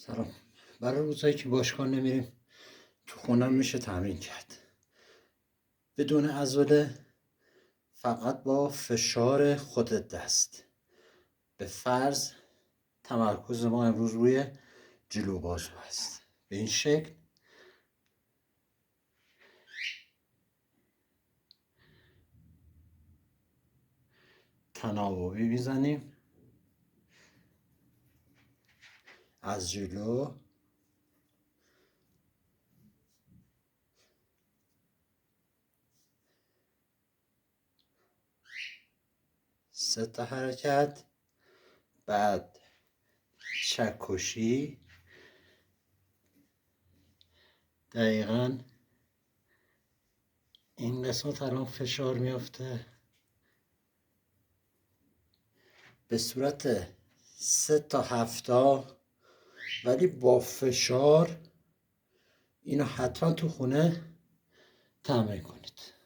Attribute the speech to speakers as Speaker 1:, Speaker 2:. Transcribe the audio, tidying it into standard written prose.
Speaker 1: سلام. برای روزایی که باشگاه نمیریم تو خونم میشه تمرین کرد بدون عضله، فقط با فشار خود دست. به فرض تمرکز ما امروز روی جلو بازو است. به این شکل تناوبی میزنیم از جلو. سه تا حرکت، بعد چکشی. دقیقاً این قسمت الان فشار میافته به صورت 3 تا 7 ولی با فشار. اینو حتما تو خونه تمرین کنید.